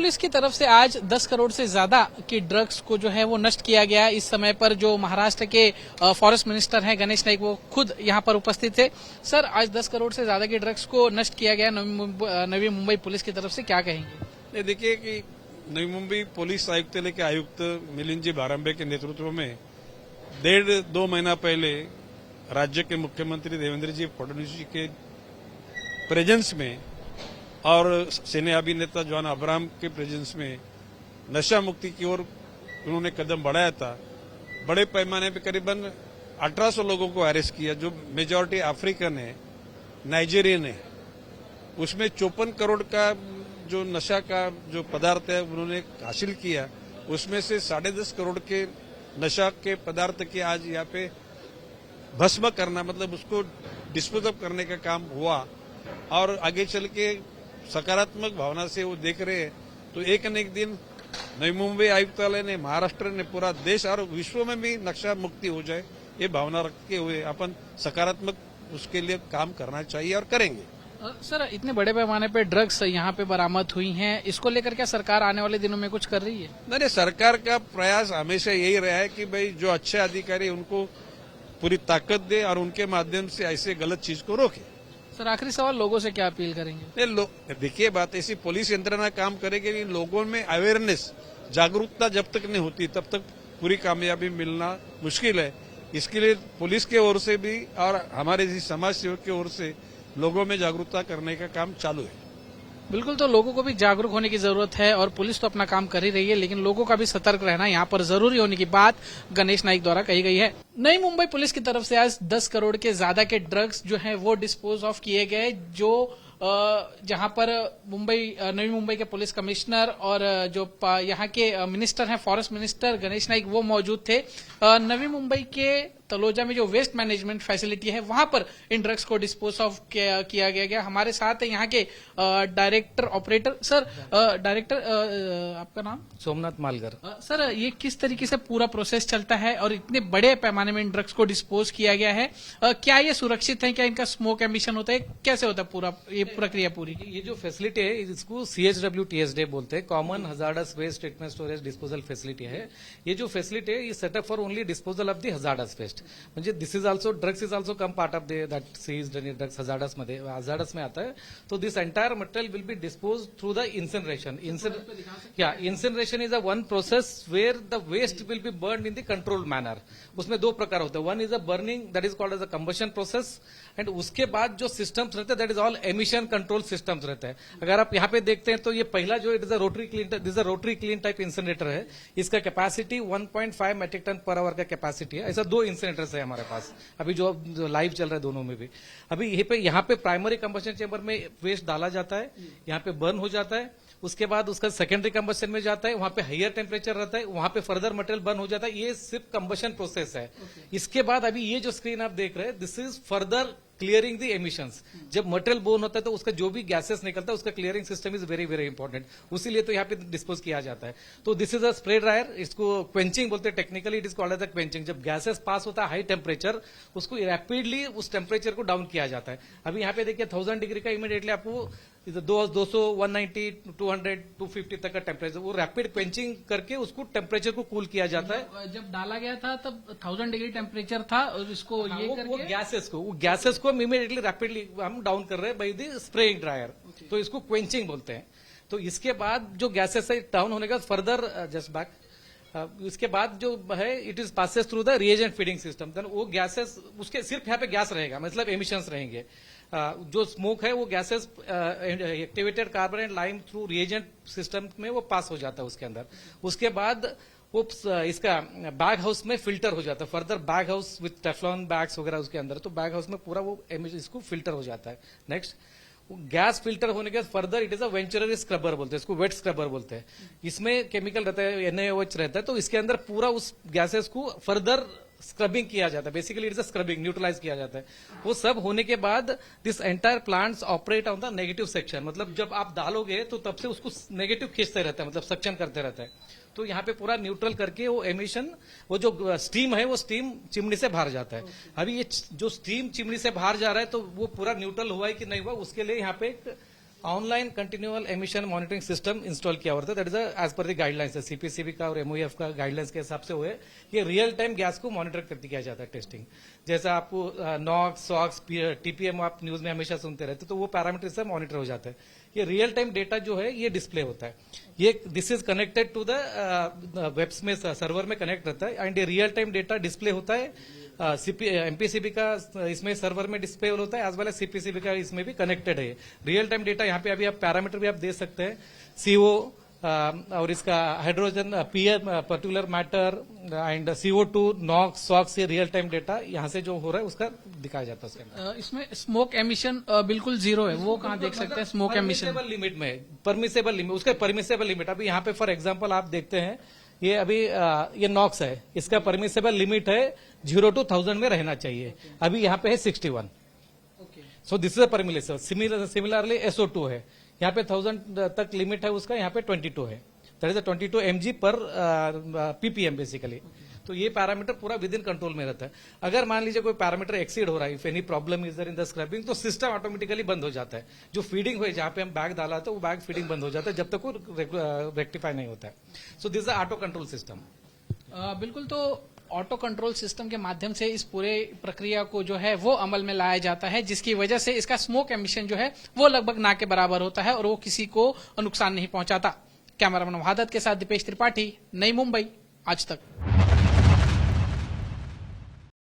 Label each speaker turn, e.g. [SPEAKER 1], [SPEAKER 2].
[SPEAKER 1] Police की तरफ से आज 10 करोड़ से ज्यादा की ड्रग्स को जो है वो नष्ट किया गया। इस समय पर जो महाराष्ट्र के फॉरेस्ट मिनिस्टर हैं गणेश नाइक, वो खुद यहां पर उपस्थित थे। सर, आज 10 करोड़ से ज्यादा की ड्रग्स को नष्ट किया गया नवी मुंबई पुलिस की तरफ से, क्या कहेंगे?
[SPEAKER 2] देखिए कि नवी मुंबई पुलिस आयुक्तालय के आयुक्त मिलिंद जी बारंबे के नेतृत्व में 1.5-2 महीना पहले राज्य के मुख्यमंत्री देवेंद्र जी फडणवीस जी के प्रेजेंस में और सेना अभिनेता जॉन अब्राहम के प्रेजेंस में नशा मुक्ति की ओर उन्होंने कदम बढ़ाया था। बड़े पैमाने पर करीबन 1800 लोगों को अरेस्ट किया, जो मेजॉरिटी अफ्रीकन है, नाइजीरियन है। उसमें 54 करोड़ का जो नशा का जो पदार्थ है उन्होंने हासिल किया। उसमें से 10.5 करोड़ के नशा के पदार्थ के आज यहाँ पे भस्म करना, मतलब उसको डिस्पोज ऑफ करने का काम हुआ। और आगे चल के सकारात्मक भावना से वो देख रहे हैं, तो एक न एक दिन नई मुंबई आयुक्तालय ने, महाराष्ट्र ने, पूरा देश और विश्व में भी नशा मुक्ति हो जाए, ये भावना रखते हुए अपन सकारात्मक उसके लिए काम करना चाहिए और करेंगे।
[SPEAKER 1] सर, इतने बड़े पैमाने पे ड्रग्स यहाँ पे बरामद हुई हैं, इसको लेकर क्या सरकार आने वाले दिनों में कुछ कर रही है?
[SPEAKER 2] नहीं, सरकार का प्रयास हमेशा यही रहा है कि भाई जो अच्छे अधिकारी उनको पूरी ताकत दे और उनके माध्यम से ऐसे गलत चीज को रोके।
[SPEAKER 1] सर, आखिरी सवाल, लोगों से क्या अपील करेंगे?
[SPEAKER 2] देखिए, बात ऐसी, पुलिस यंत्रणा काम करेगी, लोगों में अवेयरनेस, जागरूकता जब तक नहीं होती तब तक पूरी कामयाबी मिलना मुश्किल है। इसके लिए पुलिस के ओर से भी और हमारे समाज सेवक की ओर से लोगों में जागरूकता करने का काम चालू है।
[SPEAKER 1] बिल्कुल, तो लोगों को भी जागरूक होने की जरूरत है और पुलिस तो अपना काम कर ही रही है, लेकिन लोगों का भी सतर्क रहना यहाँ पर जरूरी होने की बात गणेश नाइक द्वारा कही गई है। नई मुंबई पुलिस की तरफ से आज 10 करोड़ के ज्यादा के ड्रग्स जो हैं वो डिस्पोज ऑफ किए गए, जो जहां पर नवी मुंबई के पुलिस कमिश्नर और जो यहाँ के मिनिस्टर हैं, फॉरेस्ट मिनिस्टर गणेश नाइक, वो मौजूद थे। नवी मुंबई के तलोजा में जो वेस्ट मैनेजमेंट फैसिलिटी है वहां पर इन ड्रग्स को डिस्पोज ऑफ किया गया। हमारे साथ है यहाँ के डायरेक्टर ऑपरेटर। सर, डायरेक्टर, आपका नाम?
[SPEAKER 3] सोमनाथ मालगर।
[SPEAKER 1] सर, ये किस तरीके से पूरा प्रोसेस चलता है और इतने बड़े पैमाने में इन ड्रग्स को डिस्पोज किया गया है? क्या ये सुरक्षित है? क्या इनका स्मोक एमिशन होता है? कैसे होता है पूरा ये प्रक्रिया पूरी?
[SPEAKER 3] ये जो फैसिलिटी है इसको CHWTSD बोलते हैं, common hazardous waste treatment storage disposal facility है। ये जो फैसिलिटी है ये setup for only disposal of the hazardous waste, म्हणजे this is also drugs is also come part of that seized drugs hazardous में आता है। तो this entire material will be dispose through the incineration. Incineration is a one process where the waste will be burn in the controlled manner. उसमें 2 प्रकार होते हैं, one is a burning, that is called as a combustion process, and उसके बाद जो systems रहते हैं that is all emission control systems रहते हैं। अगर आप यहाँ पे देखते हैं तो ये पहला जो it is a rotary clean type incinerator है। इसका capacity 1.5 metric ton per hour का कैपेसिटी है। ऐसा 2 इंसिनरेटर्स है हमारे पास अभी जो लाइव चल रहा है, दोनों में भी। अभी यहाँ पे प्राइमरी कंबशन चेंबर में वेस्ट डाला जाता है, यहाँ पे बर्न हो जाता है, उसके बाद उसका सेकेंडरी कंबशन में जाता है, वहां पे हायर टेम्परेचर रहता है, वहां पे फर्दर मटेरियल बर्न हो जाता है। ये सिर्फ कंबशन प्रोसेस है। इसके बाद अभी ये जो स्क्रीन आप देख रहे हैं, this is further clearing the emissions. जब मटेरियल बोर्न होता है तो उसका जो भी गैसेस निकलता है उसका clearing system is very very important, उसीलिए तो यहाँ पे डिस्पोज किया जाता है। तो this is a spray dryer, इसको क्वेंचिंग बोलते हैं, technically it is called as a quenching. जब गैसेस पास होता है हाई टेम्परेचर, उसको रैपिडली उस टेम्परेचर को डाउन किया जाता है। अभी यहाँ पे देखिए 1000 डिग्री का इमीडिएटली आपको 200, 190, 200, 250 तक का टेम्परेचर, वो रैपिड क्वेंचिंग करके उसको टेम्परेचर को कूल किया जाता है।
[SPEAKER 1] जब डाला गया था तब 1000 डिग्री टेम्परेचर था और इसको
[SPEAKER 3] वो गैसेस को इमीडिएटली रैपिडली हम डाउन कर रहे हैं बाई द स्प्रेइंग ड्रायर। तो इसको क्वेंचिंग बोलते हैं। तो इसके बाद जो गैसेस है डाउन होने का फर्दर जस्ट बैक, इसके बाद जो है it is passes through the reagent feeding system. Then वो गैसेस, उसके सिर्फ यहाँ पे गैस रहेगा, मतलब एमिशंस रहेंगे। जो स्मोक है वो gases activated carbon and lime through reagent system में वो पास हो जाता है उसके अंदर। उसके बाद वो इसका बैग हाउस में फिल्टर हो जाता है, further bag house with Teflon bags वगैरह उसके अंदर। तो बैग हाउस में पूरा वो इसको फिल्टर हो जाता है। नेक्स्ट, गैस फिल्टर होने के बाद further it is a venturi scrubber बोलते हैं, इसको वेट स्क्रबर बोलते हैं। इसमें केमिकल रहता है, NaOH रहता है, तो इसके अंदर पूरा उस गैसेस को फर्दर स्क्रबिंग किया जाता है। Basically it's a scrubbing, neutralize किया जाता है। वो सब होने के बाद this entire plants operate on the negative section, मतलब जब आप डालोगे तो तब से उसको नेगेटिव खींचते रहता है, मतलब सक्शन करते रहता है। तो यहाँ पे पूरा न्यूट्रल करके वो एमिशन, वो जो स्टीम है वो स्टीम चिमनी से बाहर जाता है। अभी ये जो स्टीम चिमनी से बाहर जा रहा है तो वो पूरा न्यूट्रल हुआ है कि नहीं हुआ, उसके लिए यहाँ पे एक online continual emission monitoring system install किया हुआ था। That is as per the guidelines है सीपीसीबी का और एमओएफ का गाइडलाइंस के हिसाब से हुए ये रियल टाइम गैस को मॉनिटर करके किया जाता है टेस्टिंग। जैसे आपको नॉक्स सॉक्स टीपीएम आप न्यूज में हमेशा सुनते रहते तो वो पैरामीटर से मॉनिटर हो जाता है। ये रियल टाइम डेटा जो है ये डिस्प्ले होता है। ये this is connected to the webs में सर्वर में कनेक्ट रहता है एंड ये रियल टाइम डेटा डिस्प्ले होता है। एमपीसीबी का इसमें सर्वर में डिस्प्ले होता है एज वेल एज सीपीसीबी का इसमें भी कनेक्टेड है। रियल टाइम डेटा यहाँ पे अभी आप पैरामीटर भी आप दे सकते हैं सीओ और इसका hydrogen PM particular matter and CO2 NOx SOx ये रियल टाइम डेटा यहाँ से जो हो रहा है उसका दिखाया जाता है उसके अंदर।
[SPEAKER 1] इसमें स्मोक एमिशन बिल्कुल जीरो है, वो कहाँ देख सकते हैं स्मोक एमिशन?
[SPEAKER 3] परमिसेबल लिमिट में, परमिसेबल लिमिट उसका परमिसेबल लिमिट अभी यहाँ पे फॉर एग्जांपल आप देखते हैं ये अभी ये नॉक्स है, इसका परमिसेबल लिमिट है 0 to 1000 में रहना चाहिए, अभी यहाँ पे है 61। So this is a permissible. Similarly SO2 है, यहाँ पे 1000 तक लिमिट है उसका, यहाँ पे 22 है। दैट इज 22 mg पर ppm बेसिकली। तो ये पैरामीटर पूरा विद इन कंट्रोल में रहता है। अगर मान लीजिए कोई पैरामीटर एक्सीड हो रहा है, if any problem is there in the scrapping, तो सिस्टम ऑटोमेटिकली बंद हो जाता है। जो फीडिंग हुई जहां पे हम बैग डाला था वो बैग फीडिंग बंद हो जाता है जब तक वो रेक्टिफाई नहीं होता है। So this is auto control system.
[SPEAKER 1] बिल्कुल, तो ऑटो कंट्रोल सिस्टम के माध्यम से इस पूरे प्रक्रिया को जो है वो अमल में लाया जाता है, जिसकी वजह से इसका स्मोक एमिशन जो है वो लगभग ना के बराबर होता है और वो किसी को नुकसान नहीं पहुंचाता। कैमरामैन वहादत के साथ दीपेश त्रिपाठी, नई मुंबई, आज तक।